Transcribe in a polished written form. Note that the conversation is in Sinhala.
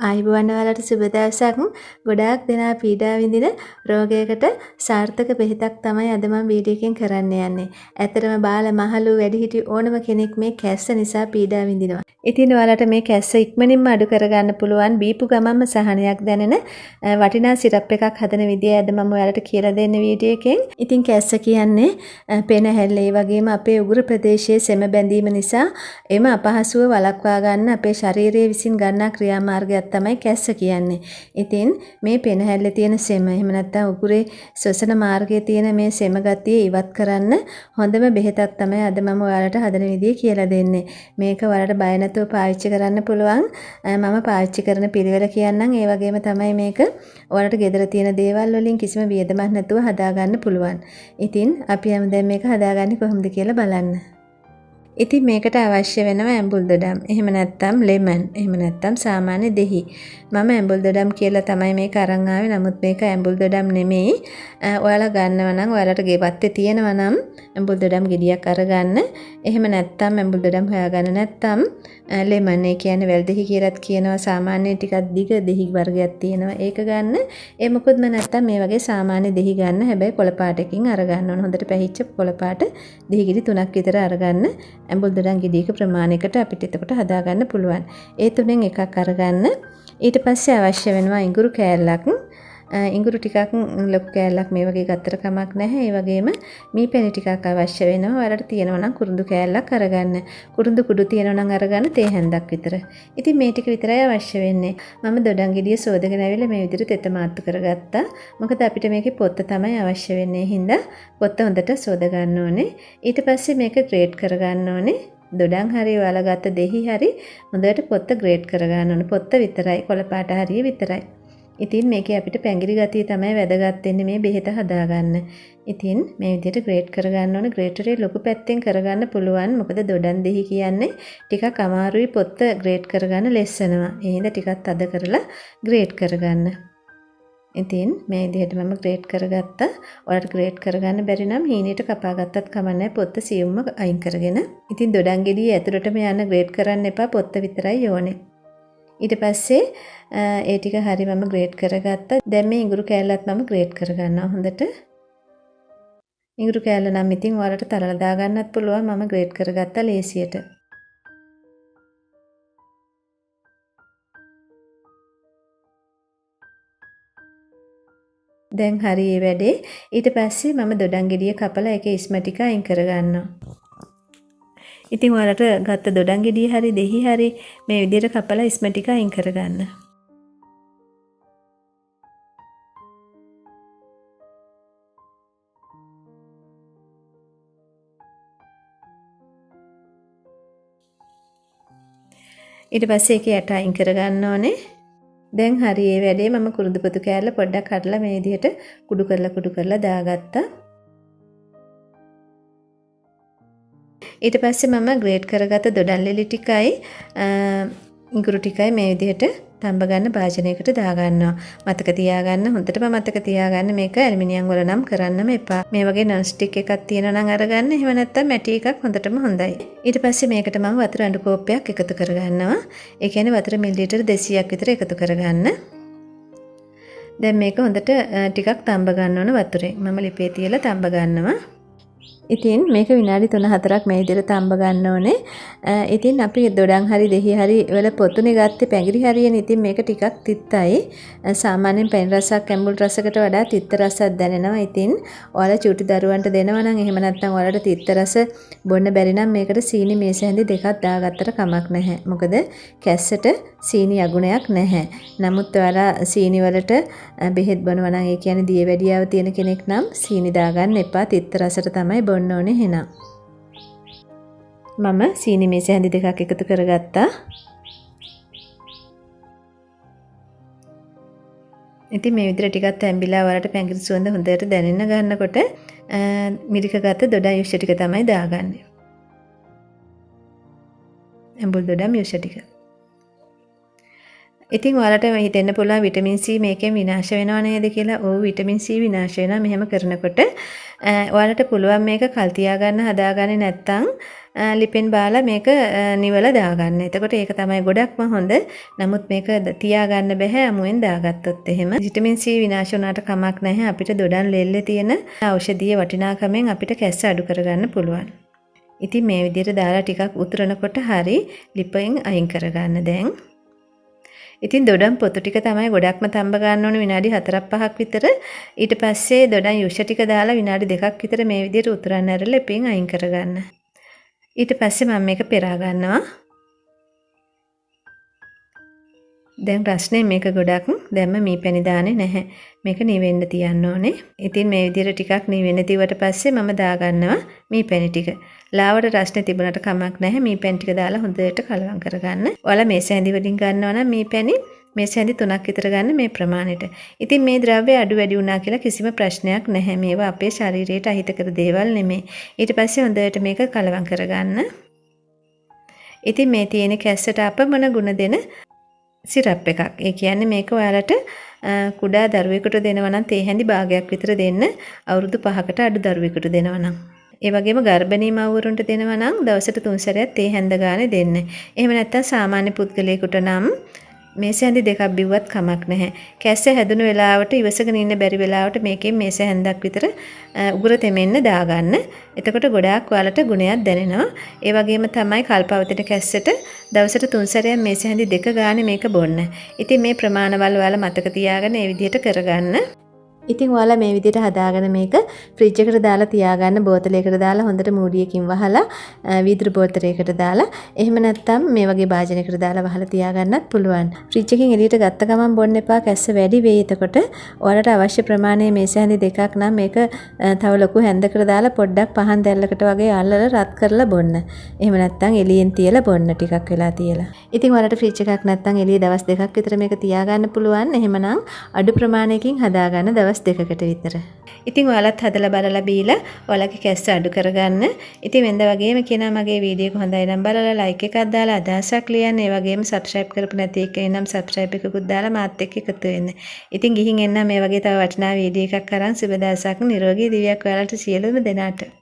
ආයුබෝවන් ඔයාලට සුබ දවසක්. ගොඩාක් දෙනා පීඩා විඳින රෝගයකට සාර්ථක බෙහෙතක් තමයි අද මම වීඩියෝ එකෙන් කරන්න යන්නේ. ඇත්තටම බාල මහලු වැඩිහිටි ඕනම කෙනෙක් මේ කැස්ස නිසා පීඩා විඳිනවා. ඉතින් ඔයාලට මේ කැස්ස ඉක්මනින්ම අඩු කරගන්න පුළුවන් බීපු ගමන්ම සහනයක් දැනෙන වටිනා සිරප් එකක් හදන විදිය අද මම ඔයාලට කියලා දෙන්න වීඩියෝ එකෙන්. ඉතින් කැස්ස කියන්නේ පෙන හැල්ල ඒ වගේම අපේ උගුර ප්‍රදේශයේ සෙම බැඳීම නිසා එම අපහසුව වළක්වා ගන්න අපේ ශරීරයේ විසින් ගන්නා ක්‍රියාමාර්ගයක් තමයි කැස්ස කියන්නේ. ඉතින් මේ පෙන හැල්ලේ තියෙන සෙම එහෙම නැත්නම් උගුරේ ශ්වසන මාර්ගයේ තියෙන මේ සෙම ගතිය ඉවත් කරන්න හොඳම බෙහෙතක් තමයි අද මම ඔයාලට හදන විදිය කියලා දෙන්නේ. මේක ඔයාලට බය නැතුව පාවිච්චි කරන්න පුළුවන්. මම පාවිච්චි කරන පිළිවෙල කියන්නම්. ඒ වගේම තමයි මේක ඔයාලට ගෙදර තියෙන දේවල් වලින් කිසිම වියදමක් නැතුව හදාගන්න පුළුවන්. ඉතින් අපි යමු දැන් මේක හදාගන්නේ කොහොමද කියලා බලන්න. ඉතින් මේකට අවශ්‍ය වෙනවා ඇඹුල් දොඩම්. එහෙම නැත්නම් ලෙමන්. එහෙම නැත්නම් සාමාන්‍ය දෙහි. මම ඇඹුල් දොඩම් කියලා තමයි මේක අරන් ආවේ. නමුත් මේක ඇඹුල් දොඩම් නෙමෙයි. ඔයාලා ගන්නවා නම් ඔයාලට ගෙවත්තේ තියෙනවා නම් ඇඹුල් දොඩම් ගෙඩියක් අරගන්න. එහෙම නැත්නම් ඇඹුල් දොඩම් හොයාගන්න නැත්නම් ලෙමන් ඒ කියන්නේ වැල් දෙහි කියලාත් කියනවා. සාමාන්‍ය ටිකක් දිග දෙහි වර්ගයක් තියෙනවා. ඒක ගන්න. ඒ මොකොත්ම නැත්නම් මේ වගේ සාමාන්‍ය දෙහි ගන්න. හැබැයි කොළ පාටකින් අරගන්න ඕන. හොඳට පැහිච්ච කොළ පාට දෙහි ගෙඩි 3ක් විතර අරගන්න. ඇඹුල් දොඩම් ගෙඩියක ප්‍රමාණයකට අපිට එතකොට හදාගන්න පුළුවන්. ඒ තුනෙන් එකක් අරගන්න. ඊට පස්සේ අවශ්‍ය වෙනවා ඉඟුරු කෑල්ලක්. ඉඟුරු ටිකක් ලොකු කෑල්ලක් මේ වගේ ගත්තට කමක් නැහැ. ඒ වගේම මීපැණි ටිකක් අවශ්‍ය වෙනවා. ඔයාලට තියෙනවා නම් කුරුඳු කෑල්ලක් අරගන්න. කුරුඳු කුඩු තියෙනවා නම් අරගන්න තේ හැන්දක් විතර. ඉතින් මේ ටික විතරයි අවශ්‍ය වෙන්නේ. මම දොඩම් ගෙඩිය සෝදගෙන ඇවිල්ලා මේ විදිහට තෙත මාත්තු කරගත්තා. මොකද අපිට මේකේ පොත්ත තමයි අවශ්‍ය වෙන්නේ. හින්දා පොත්ත හොඳට සෝද ගන්න ඕනේ. ඊට පස්සේ මේක ග්‍රේට් කරගන්න ඕනේ. දොඩම් හරි ඔයාලා ගත්ත දෙහි හරි හොඳට පොත්ත ග්‍රේට් කරගන්න ඕනේ. පොත්ත විතරයි කොළ පාට හරිය විතරයි. ඉතින් මේකේ අපිට පැංගිරි ගතිය තමයි වැදගත් වෙන්නේ මේ බෙහෙත හදාගන්න. ඉතින් මේ විදිහට ග්‍රේට් කරගන්න ඕනේ. ග්‍රේටරේ ලොකු පැත්තෙන් කරගන්න පුළුවන්. මොකද දොඩම් දෙහි කියන්නේ ටිකක් අමාරුයි පොත්ත ග්‍රේට් කරගන්න ලෙස්සනවා. ඒ හින්දා ටිකක් තද කරලා ග්‍රේට් කරගන්න. ඉතින් මේ විදිහට මම ග්‍රේට් කරගත්තා. ඔයාලට ග්‍රේට් කරගන්න බැරි නම් හීනෙට කපා ගත්තත් කමන්නේ පොත්ත සියුම්ම අයින් කරගෙන. ඉතින් දොඩම් ගෙඩිය ඇතුළටම යන්න ග්‍රේට් කරන්න එපා. පොත්ත විතරයි ඕනේ. ඊට පස්සේ ඒ ටික හරි මම ග්‍රේට් කරගත්තා. දැන් මේ ඉඟුරු කෑල්ලත් මම ග්‍රේට් කරගන්නවා හොඳට. ඉඟුරු කෑල්ල නම් ඉතින් ඔයාලට තරලා දාගන්නත් පුළුවන්. මම ග්‍රේට් කරගත්තා ලේසියට. දැන් හරි මේ වැඩේ. ඊට පස්සේ මම දොඩම් ගෙඩිය කපලා ඒකේ ඉස්ම ටික අයින් කරගන්නවා. ඉතින් ඔයාලට ගත්ත දොඩම් ගෙඩිය හරි දෙහි හරි මේ විදිහට කපලා ඉස්ම ටික අයින් කරගන්න. ඊට පස්සේ ඒකේ යට අයින් කරගන්න ඕනේ. දැන් හරි මේ වැඩේ මම කුරුඳු පොතු කෑල්ල පොඩ්ඩක් කඩලා මේ විදිහට කුඩු කරලා දාගත්තා. ඊට පස්සේ මම ග්‍රේට් කරගත්ත දොඩම් ලෙලි ටිකයි ඉඟුරු ටිකයි මේ විදිහට තඹ ගන්න භාජනයකට දාගන්නවා. මතක තියාගන්න හොඳටම මතක තියාගන්න මේක ඇලුමිනියම් වල නම් කරන්නම එපා. මේ වගේ non stick එකක් තියෙනවා නම් අරගන්න. එහෙම නැත්නම් මැටි එකක් හොඳටම හොඳයි. ඊට පස්සේ මේකට මම වතුර අඬු කෝප්පයක් එකතු කරගන්නවා. ඒ කියන්නේ වතුර මිලිලීටර් 200ක් විතර එකතු කරගන්න. දැන් මේක හොඳට ටිකක් තඹ ගන්න ඕන වතුරේ. මම ලිපේ තියලා තඹ ගන්නවා. ඉතින් මේක විනාඩි 3-4ක් මේ විදිහට තඹ ගන්න ඕනේ. ඉතින් අපි දොඩම් හරි දෙහි හරි වල පොතුනේ ගත්තේ පැංගිරි හරියනේ. ඉතින් මේක ටිකක් තිත්තයි. සාමාන්‍යයෙන් පැණි රසක් ඇඹුල් රසකට වඩා තිත්ත රසක් දැනෙනවා. ඉතින් ඔයාලා චූටි දරුවන්ට දෙනවා නම් එහෙම නැත්නම් ඔයාලට තිත්ත රස බොන්න බැරි නම් මේකට සීනි මේස හැඳි දෙකක් දාගත්තට කමක් නැහැ. මොකද කැස්සට සීනි අගුණයක් නැහැ. නමුත් ඔයාලා සීනි වලට බෙහෙත් බොනවා නම් ඒ කියන්නේ දියවැඩියාව තියෙන කෙනෙක් නම් සීනි දාගන්න එපා. තිත්ත රසට තමයි බොන්න ඕනේ එහෙනම්. මම සීනි මේස හැඳි දෙකක් එකතු කරගත්තා. ඉතින් මේ විදිහට ටිකක් තැඹිලා වලට පැංගිරි සුවඳ හොඳට දැනෙන්න ගන්නකොට මිරික ගත්ත දොඩම් යුෂ ටික තමයි දාගන්නේ. ඇඹුල් දොඩම් යුෂ ටික. ඉතින් ඔයාලට හිතෙන්න පුළුවන් විටමින් C මේකෙන් විනාශ වෙනව නේද කියලා. ඔව් විටමින් C විනාශ වෙනවා මෙහෙම කරනකොට. ඔයාලට පුළුවන් මේක කල් තියාගන්න හදාගන්නේ නැත්නම් ලිපෙන් බාලා මේක නිවලා දාගන්න. එතකොට ඒක තමයි ගොඩක්ම හොඳ. නමුත් මේක තියාගන්න බෑ අමුවෙන් දාගත්තොත් එහෙම. විටමින් C විනාශ වුණාට කමක් නැහැ. අපිට දොඩම් ලෙල්ලේ තියෙන ඖෂධීය වටිනාකමෙන් අපිට කැස්ස අඩු කරගන්න පුළුවන්. ඉතින් මේ විදිහට දාලා ටිකක් උතුරනකොට හරි ලිපෙන් අයින් කරගන්න දැන්. ඉතින් දොඩම් පොතු ටික තමයි ගොඩක්ම තඹ ගන්න ඕනේ විනාඩි 4-5ක් විතර. ඊට පස්සේ දොඩම් යුෂ ටික දාලා විනාඩි 2ක් විතර මේ විදිහට උතුරන්න ඇරලා ලිපෙන් අයින් කරගන්න. ඊට පස්සේ මම මේක පෙරා ගන්නවා. දැන් රස්නේ මේක ගොඩක් දැම්ම මීපැණි දාන්නේ නැහැ. මේක නිවෙන්න තියන්න ඕනේ. ඉතින් මේ විදිහට ටිකක් නිවෙන්න තියුවට පස්සේ මම දාගන්නවා මීපැණි ටික. ලාවට රස්නේ තිබුණට කමක් නැහැ. මීපැණි ටික දාලා හොඳට කලවම් කරගන්න. ඔයාලා මේ සැඳි වලින් ගන්නවා නම් මීපැණි මේ සැඳි 3ක් විතර ගන්න මේ ප්‍රමාණයට. ඉතින් මේ ද්‍රව්‍ය අඩු වැඩි වුණා කියලා කිසිම ප්‍රශ්නයක් නැහැ. මේවා අපේ ශරීරයට අහිතකර දේවල් නෙමෙයි. ඊට පස්සේ හොඳට මේක කලවම් කරගන්න. ඉතින් මේ තියෙන කැස්සට අපමණ ගුණ දෙන සිරප් එකක්. ඒ කියන්නේ මේක ඔයාලට කුඩා දරුවෙකුට දෙනවා නම් තේ හැඳි භාගයක් විතර දෙන්න. අවුරුදු 5කට අඩු දරුවෙකුට දෙනවා නම්. ඒ වගේම ගර්භණී මව්වරුන්ට දෙනවා නම් දවසට 3 සැරයක් තේ හැඳ ගානේ දෙන්න. එහෙම නැත්නම් සාමාන්‍ය පුද්ගලයෙකුට නම් මේස හැඳි දෙකක් බිව්වත් කමක් නැහැ. කැස්ස හැදුණු වෙලාවට ඉවසගෙන ඉන්න බැරි වෙලාවට මේකෙන් මේස හැඳක් විතර උගුර තෙමෙන්න දාගන්න. එතකොට ගොඩාක් ඔයාලට ගුණයක් දැනෙනවා. ඒ වගේම තමයි කල්පවතින කැස්සට දවසට 3 සැරයක් මේස හැඳි දෙක ගානේ මේක බොන්න. ඉතින් මේ ප්‍රමාණවල ඔයාලා මතක තියාගෙන මේ විදිහට කරගන්න. ඉතින් ඔයාලා මේ විදිහට හදාගෙන මේක ෆ්‍රිජ් එකට දාලා තියාගන්න බෝතලයකට දාලා හොඳට මූඩියකින් වහලා වීදුරු බෝතලයකට දාලා එහෙම නැත්නම් මේ වගේ භාජනයකට දාලා වහලා තියාගන්නත් පුළුවන්. ෆ්‍රිජ් එකෙන් එළියට ගත්ත ගමන් බොන්න එපා කැස්ස වැඩි වෙයි. එතකොට ඔයාලට අවශ්‍ය ප්‍රමාණයේ මේස හැඳි දෙකක් නම් මේක තව ලොකු හැන්දකට දාලා පොඩ්ඩක් පහන් දැල්ලකට වගේ අල්ලලා රත් කරලා බොන්න. එහෙම නැත්නම් එළියෙන් තියලා බොන්න ටිකක් වෙලා තියලා. ඉතින් ඔයාලට ෆ්‍රිජ් එකක් නැත්නම් එළියේ දවස් දෙකක් විතර මේක තියාගන්න පුළුවන්. එහෙමනම් අඩු ප්‍රමාණයකින් හදාගන්න දවස් දෙකකට විතර. ඉතින් ඔයාලත් හදලා බලලා බීලා ඔයාලගේ කැස්ස අඩු කරගන්න. ඉතින් වෙනද වගේම කියනවා මගේ වීඩියෝ එක හොඳයි නම් බලලා ලයික් එකක් දාලා අදහසක් ලියන්න. ඒ වගේම සබ්ස්ක්‍රයිබ් කරපු නැති එකේ නම් සබ්ස්ක්‍රයිබ් එකකුත් දාලා මාත් එක්ක එකතු වෙන්න. ඉතින් ගිහින් එන්න මේ වගේ තව වටිනා වීඩියෝ එකක් අරන් සුබ දවසක් නිරෝගී දිවියක් ඔයාලට සියලුම දෙනාට.